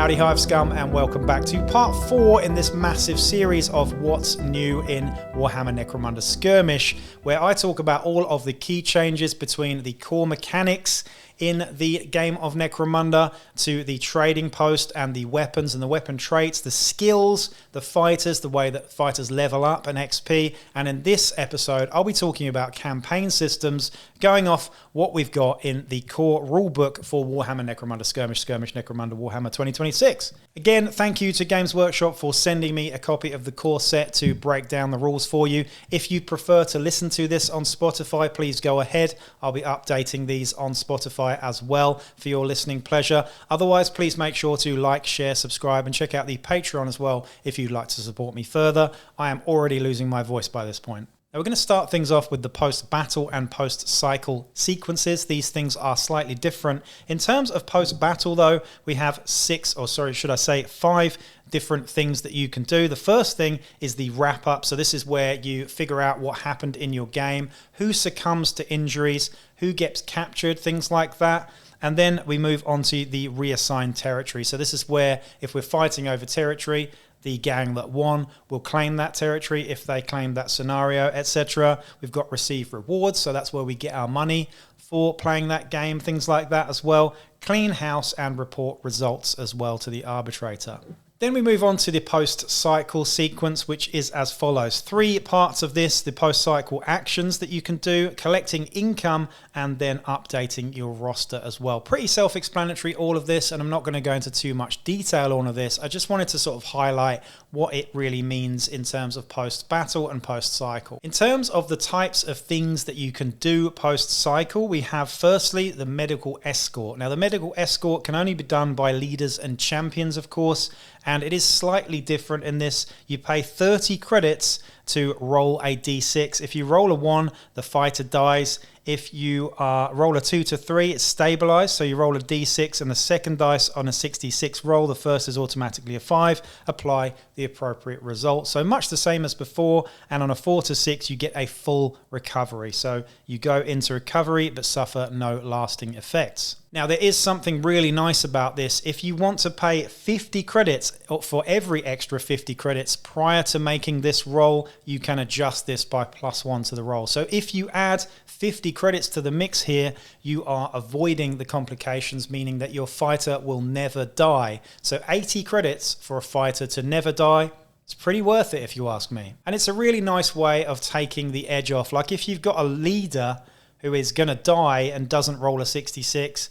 Howdy Hive Scum, and welcome back to part 4 in this massive series of what's new in Warhammer Necromunda Skirmish, where I talk about all of the key changes between the core mechanics in the game of Necromunda to the trading post and the weapons and the weapon traits, the skills, the fighters, the way that fighters level up and XP. And in this episode, I'll be talking about campaign systems, going off what we've got in the core rulebook for Warhammer Necromunda Skirmish Necromunda Warhammer 2026. Again, thank you to Games Workshop for sending me a copy of the core set to break down the rules for you. If you prefer to listen to this on Spotify, please go ahead. I'll be updating these on Spotify as well for your listening pleasure. Otherwise, please make sure to like, share, subscribe, and check out the Patreon as well if you'd like to support me further. I am already losing my voice by this point. Now we're going to start things off with the post-battle and post-cycle sequences. These things are slightly different. In terms of post-battle though, we have 5 different things that you can do. The first thing is the wrap-up. So this is where you figure out what happened in your game, who succumbs to injuries, who gets captured, things like that. And then we move on to the reassigned territory. So this is where if we're fighting over territory, the gang that won will claim that territory if they claim that scenario, etc. We've got receive rewards, so that's where we get our money for playing that game, things like that as well. Clean house and report results as well to the arbitrator. Then we move on to the post-cycle sequence, which is as follows. 3 parts of this, the post-cycle actions that you can do, collecting income, and then updating your roster as well. Pretty self-explanatory, all of this, and I'm not going to go into too much detail on all of this. I just wanted to sort of highlight what it really means in terms of post-battle and post-cycle. In terms of the types of things that you can do post-cycle, we have firstly the medical escort. Now, the medical escort can only be done by leaders and champions, of course, and it is slightly different in this. You pay 30 credits to roll a d6. If you roll a 1, the fighter dies. If you roll a 2 to 3, it's stabilized. So you roll a d6 and the second dice on a 66 roll, the first is automatically a 5. Apply the appropriate result. So much the same as before. And on a 4 to 6, you get a full recovery. So you go into recovery but suffer no lasting effects. Now, there is something really nice about this. If you want to pay 50 credits for every extra 50 credits prior to making this roll, you can adjust this by +1 to the roll. So if you add 50 credits to the mix here, you are avoiding the complications, meaning that your fighter will never die. So 80 credits for a fighter to never die, it's pretty worth it if you ask me. And it's a really nice way of taking the edge off. Like if you've got a leader who is going to die and doesn't roll a 66,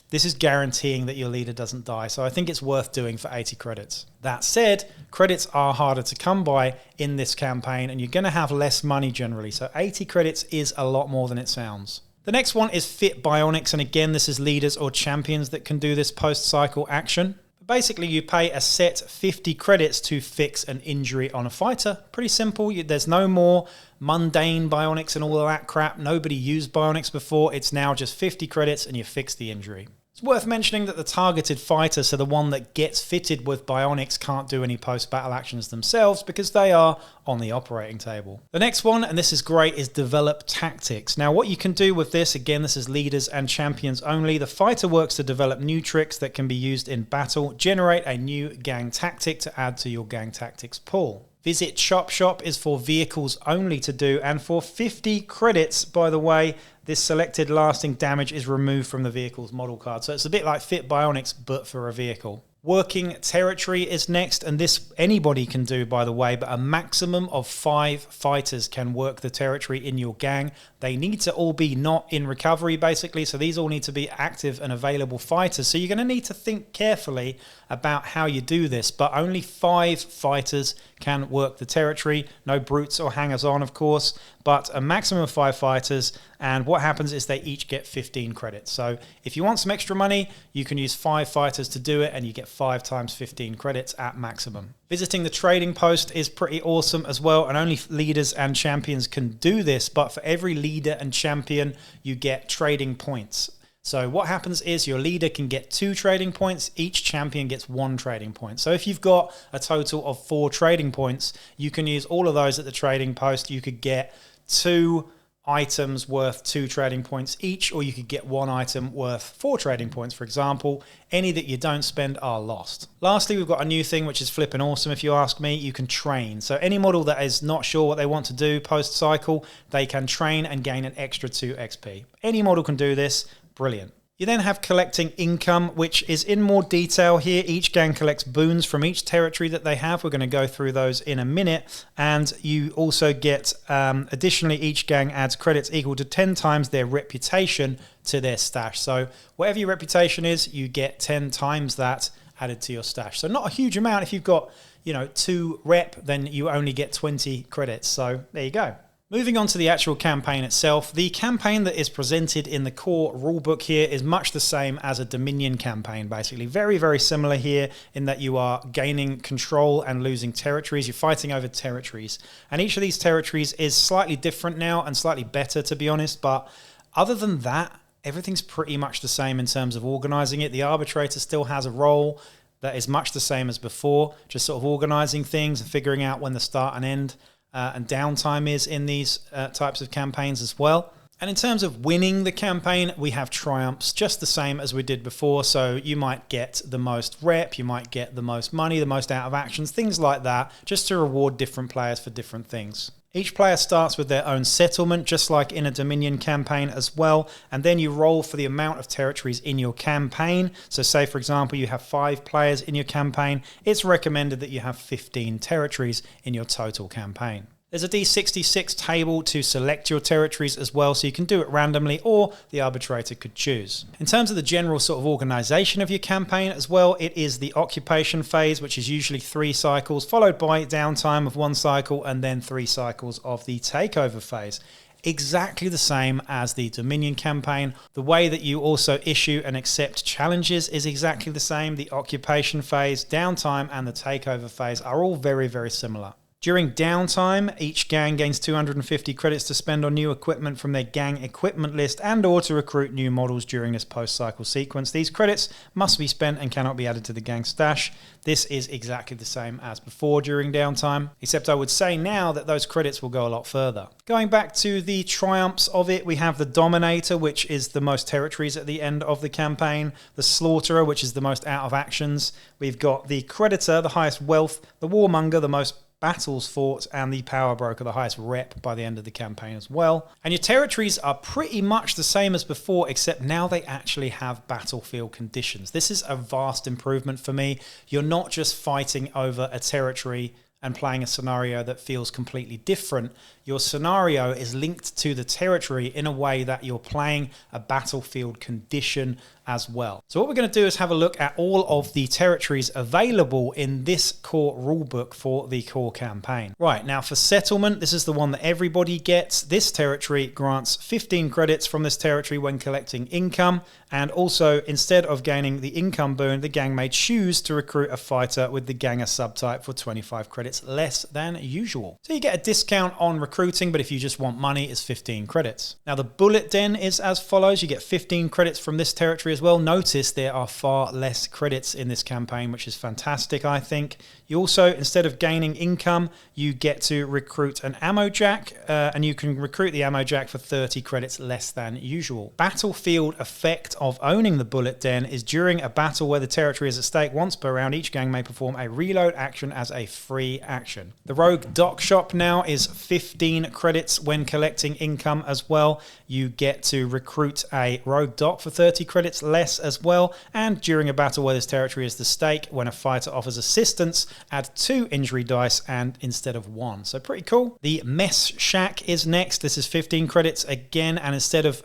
this is guaranteeing that your leader doesn't die. So I think it's worth doing for 80 credits. That said, credits are harder to come by in this campaign and you're going to have less money generally. So 80 credits is a lot more than it sounds. The next one is fit bionics. And again, this is leaders or champions that can do this post-cycle action. Basically, you pay a set 50 credits to fix an injury on a fighter. Pretty simple. There's no more mundane bionics and all of that crap. Nobody used bionics before. It's now just 50 credits and you fix the injury. It's worth mentioning that the targeted fighter, so the one that gets fitted with bionics, can't do any post-battle actions themselves because they are on the operating table. The next one, and this is great, is develop tactics. Now, what you can do with this, again, this is leaders and champions only. The fighter works to develop new tricks that can be used in battle. Generate a new gang tactic to add to your gang tactics pool. Visit Chop Shop is for vehicles only to do, and for 50 credits, by the way, this selected lasting damage is removed from the vehicle's model card. So it's a bit like Fit Bionics, but for a vehicle. Working territory is next, and this anybody can do, by the way, but a maximum of 5 fighters can work the territory in your gang. They need to all be not in recovery, basically, so these all need to be active and available fighters. So you're going to need to think carefully about how you do this, but only 5 fighters can work the territory. No brutes or hangers-on, of course, but a maximum of 5 fighters, and what happens is they each get 15 credits. So if you want some extra money, you can use 5 fighters to do it, and you get 5 times 15 credits at maximum. Visiting the trading post is pretty awesome as well, and only leaders and champions can do this, but for every leader and champion, you get trading points. So what happens is your leader can get 2 trading points, each champion gets 1 trading point. So if you've got a total of 4 trading points, you can use all of those at the trading post. You could get 2 items worth 2 trading points each, or you could get 1 item worth 4 trading points, for example. Any that you don't spend are lost. Lastly, we've got a new thing which is flipping awesome if you ask me. You can train. So any model that is not sure what they want to do post-cycle, they can train and gain an extra 2 XP. Any model can do this. Brilliant. You then have collecting income, which is in more detail here. Each gang collects boons from each territory that they have. We're going to go through those in a minute. And you also get, additionally, each gang adds credits equal to 10 times their reputation to their stash. So whatever your reputation is, you get 10 times that added to your stash. So not a huge amount. If you've got, 2 rep, then you only get 20 credits. So there you go. Moving on to the actual campaign itself, the campaign that is presented in the core rulebook here is much the same as a Dominion campaign, basically. Very, very similar here in that you are gaining control and losing territories. You're fighting over territories. And each of these territories is slightly different now and slightly better, to be honest. But other than that, everything's pretty much the same in terms of organizing it. The arbitrator still has a role that is much the same as before, just sort of organizing things and figuring out when the start and end and downtime is in these types of campaigns as well. And in terms of winning the campaign, we have triumphs just the same as we did before. So you might get the most rep, you might get the most money, the most out of actions, things like that, just to reward different players for different things. Each player starts with their own settlement, just like in a Dominion campaign as well. And then you roll for the amount of territories in your campaign. So say, for example, you have 5 players in your campaign. It's recommended that you have 15 territories in your total campaign. There's a D66 table to select your territories as well, so you can do it randomly or the arbitrator could choose. In terms of the general sort of organization of your campaign as well, it is the occupation phase, which is usually 3 cycles, followed by downtime of 1 cycle and then 3 cycles of the takeover phase. Exactly the same as the Dominion campaign. The way that you also issue and accept challenges is exactly the same. The occupation phase, downtime and the takeover phase are all very, very similar. During downtime, each gang gains 250 credits to spend on new equipment from their gang equipment list and or to recruit new models during this post-cycle sequence. These credits must be spent and cannot be added to the gang stash. This is exactly the same as before during downtime, except I would say now that those credits will go a lot further. Going back to the triumphs of it, we have the Dominator, which is the most territories at the end of the campaign, the Slaughterer, which is the most out of actions. We've got the Creditor, the highest wealth, the Warmonger, the most battles fought, and the Power Broker, the highest rep by the end of the campaign as well. And your territories are pretty much the same as before, except now they actually have battlefield conditions. This is a vast improvement for me. You're not just fighting over a territory and playing a scenario that feels completely different. Your scenario is linked to the territory in a way that you're playing a battlefield condition as well. So what we're going to do is have a look at all of the territories available in this core rulebook for the core campaign. Right, now for settlement, this is the one that everybody gets. This territory grants 15 credits from this territory when collecting income, and also instead of gaining the income boon, the gang may choose to recruit a fighter with the ganger subtype for 25 credits less than usual. So you get a discount on recruiting, but if you just want money, it's 15 credits. Now the bullet den is as follows. You get 15 credits from this territory as well. Notice there are far less credits in this campaign, which is fantastic, I think. You also, instead of gaining income, you get to recruit an ammo jack, and you can recruit the ammo jack for 30 credits less than usual. Battlefield effect of owning the bullet den is during a battle where the territory is at stake. Once per round, each gang may perform a reload action as a free action. The rogue dock shop now is 15 credits when collecting income as well. You get to recruit a rogue dock for 30 credits less as well. And during a battle where this territory is the stake, when a fighter offers assistance, add 2 injury dice and instead of 1. So pretty cool. The mess shack is next. This is 15 credits again, and instead of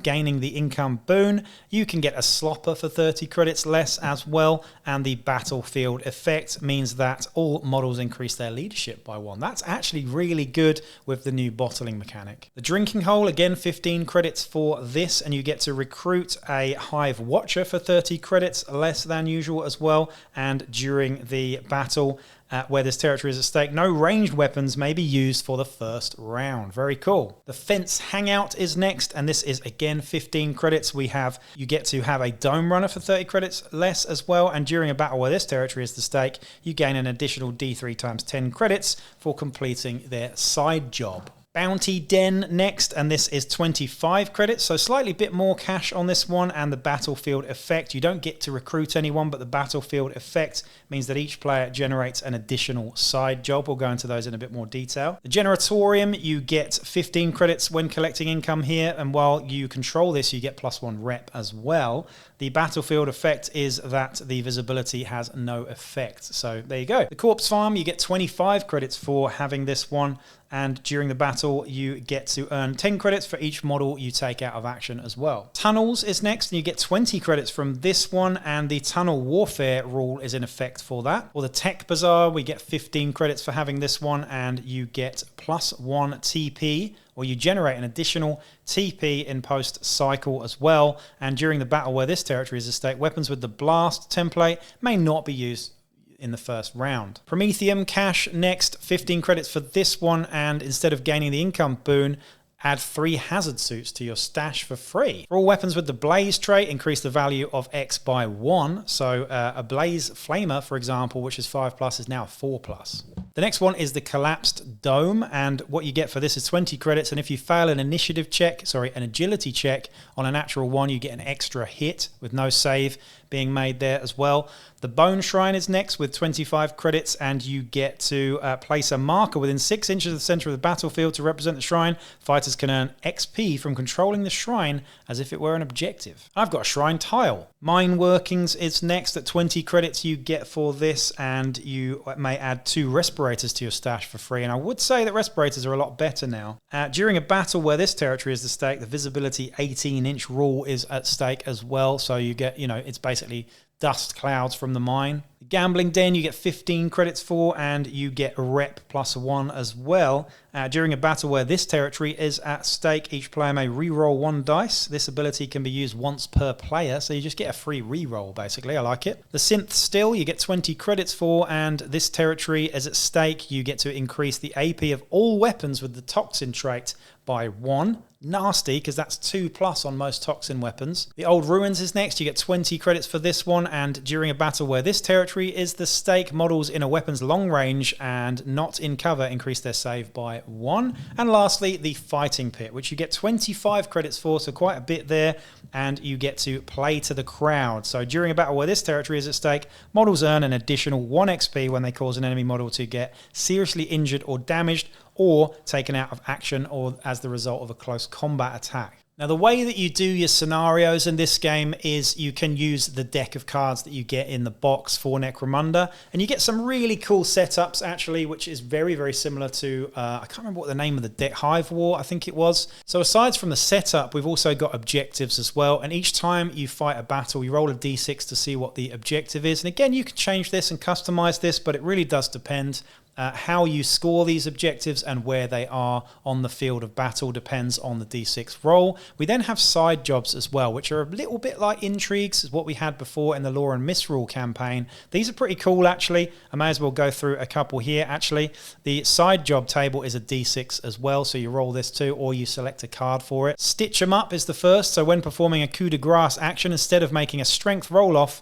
gaining the income boon, you can get a slopper for 30 credits less as well. And the battlefield effect means that all models increase their leadership by 1. That's actually really good with the new bottling mechanic. The drinking hole, again 15 credits for this, and you get to recruit a hive watcher for 30 credits less than usual as well. And during the battle where this territory is at stake, no ranged weapons may be used for the first round. Very cool. The fence hangout is next, and this is again 15 credits. You get to have a dome runner for 30 credits less as well, and during a battle where this territory is the stake, you gain an additional D3 times 10 credits for completing their side job. Bounty Den next, and this is 25 credits, so slightly bit more cash on this one. And the battlefield effect, you don't get to recruit anyone, but the battlefield effect means that each player generates an additional side job. We'll go into those in a bit more detail. The Generatorium, you get 15 credits when collecting income here, and while you control this, you get +1 rep as well. The battlefield effect is that the visibility has no effect. So there you go. The Corpse Farm, you get 25 credits for having this one. And during the battle, you get to earn 10 credits for each model you take out of action as well. Tunnels is next, and you get 20 credits from this one, and the Tunnel Warfare rule is in effect for that. For the Tech Bazaar, we get 15 credits for having this one, and you get +1 TP, or you generate an additional TP in post-cycle as well. And during the battle where this territory is at stake, weapons with the Blast template may not be used in the first round. Prometheum Cash next, 15 credits for this one, and instead of gaining the income boon, add 3 hazard suits to your stash for free. For all weapons with the Blaze trait, increase the value of X by 1. So a Blaze Flamer, for example, which is 5+, is now 4+. The next one is the Collapsed Dome, and what you get for this is 20 credits, and if you fail an an agility check on a natural 1, you get an extra hit with no save being made there as well. The Bone Shrine is next with 25 credits, and you get to place a marker within 6 inches of the center of the battlefield to represent the shrine. Fighters can earn XP from controlling the shrine as if it were an objective. I've got a shrine tile. Mine Workings is next at 20 credits you get for this, and you may add 2 respirators to your stash for free. And I would say that respirators are a lot better now. During a battle where this territory is at stake, the visibility 18-inch rule is at stake as well. So you get, it's basically dust clouds from the mine. The Gambling Den you get 15 credits for, and you get a rep +1 as well. During a battle where this territory is at stake, each player may re-roll 1 dice. This ability can be used once per player, so you just get a free re-roll basically. I like it. The Synth Still you get 20 credits for, and this territory is at stake. You get to increase the AP of all weapons with the Toxin trait by 1. Nasty, because that's 2+ on most toxin weapons. The Old Ruins is next. You get 20 credits for this one, and during a battle where this territory is the stake, models in a weapon's long range and not in cover increase their save by 1. And lastly, the Fighting Pit, which you get 25 credits for, so quite a bit there, and you get to play to the crowd. So during a battle where this territory is at stake, models earn an additional 1 XP when they cause an enemy model to get seriously injured or damaged, or taken out of action, or as the result of a close combat attack. Now, the way that you do your scenarios in this game is you can use the deck of cards that you get in the box for Necromunda, and you get some really cool setups, actually, which is very, very similar to, I can't remember what the name of the deck, Hive War, I think it was. So aside from the setup, we've also got objectives as well, and each time you fight a battle, you roll a d6 to see what the objective is. And again, you can change this and customize this, but it really does depend. How you score these objectives and where they are on the field of battle depends on the d6 roll. We then have side jobs as well, which are a little bit like intrigues, as what we had before in the Law and Misrule campaign. These are pretty cool, actually. I may as well go through a couple here, actually. The side job table is a d6 as well, so you roll this too, or you select a card for it. Stitch 'em Up is the first, so when performing a coup de grace action, instead of making a strength roll-off,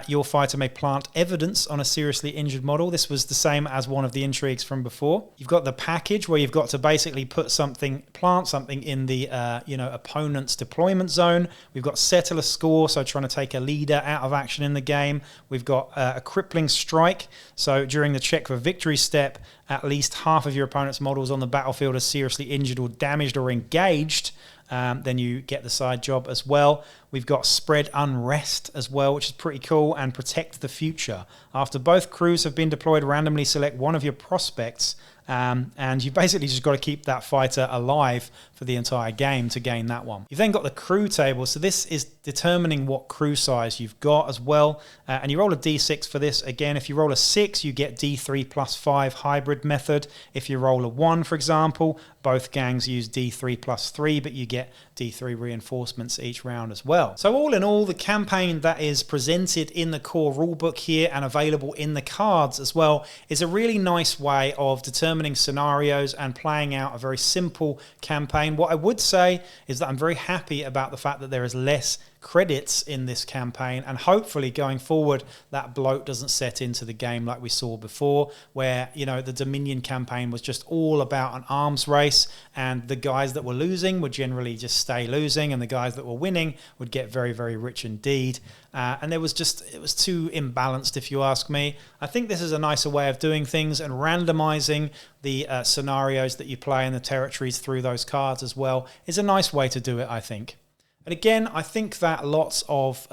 your fighter may plant evidence on a seriously injured model. This was the same as one of the intrigues from before. You've got the package where you've got to basically plant something in the opponent's deployment zone. We've got settle a score, so trying to take a leader out of action in the game. We've got a crippling strike, so during the check for victory step, at least half of your opponent's models on the battlefield are seriously injured or damaged or engaged. Then you get the side job as well. We've got Spread Unrest as well, which is pretty cool, and Protect the Future. After both crews have been deployed, randomly select one of your prospects, and you basically just got to keep that fighter alive for the entire game to gain that one. You've then got the crew table, so this is determining what crew size you've got as well, and you roll a d6 for this. Again, if you roll a 6, you get d3 plus 5 hybrid method. If you roll a 1, for example, both gangs use d3 plus 3, but you get d3 reinforcements each round as well. So all in all, the campaign that is presented in the core rulebook here and available in the cards as well is a really nice way of determining scenarios and playing out a very simple campaign. What I would say is that I'm very happy about the fact that there is less credits in this campaign, and hopefully going forward that bloat doesn't set into the game like we saw before, where, you know, the Dominion campaign was just all about an arms race, and the guys that were losing would generally just stay losing, and the guys that were winning would get very, very rich indeed. And it was too imbalanced, if you ask me. I think this is a nicer way of doing things, and randomizing the scenarios that you play in the territories through those cards as well is a nice way to do it, I think. And again, I think that lots of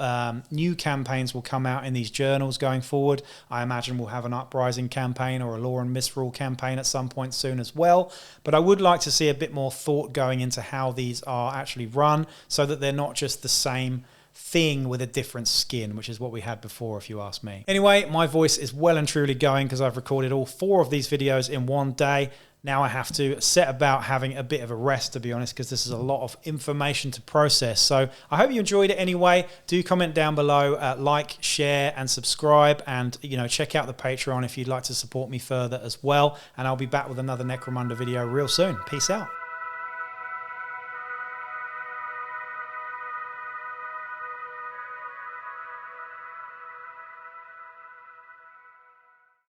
new campaigns will come out in these journals going forward. I imagine we'll have an Uprising campaign or a Law and Misrule campaign at some point soon as well. But I would like to see a bit more thought going into how these are actually run, so that they're not just the same thing with a different skin, which is what we had before, if you ask me. Anyway, my voice is well and truly going because I've recorded all 4 of these videos in one day. Now I have to set about having a bit of a rest, to be honest, because this is a lot of information to process. So I hope you enjoyed it anyway. Do comment down below, like, share, and subscribe, and, you know, check out the Patreon if you'd like to support me further as well. And I'll be back with another NECROMUNDA video real soon. Peace out.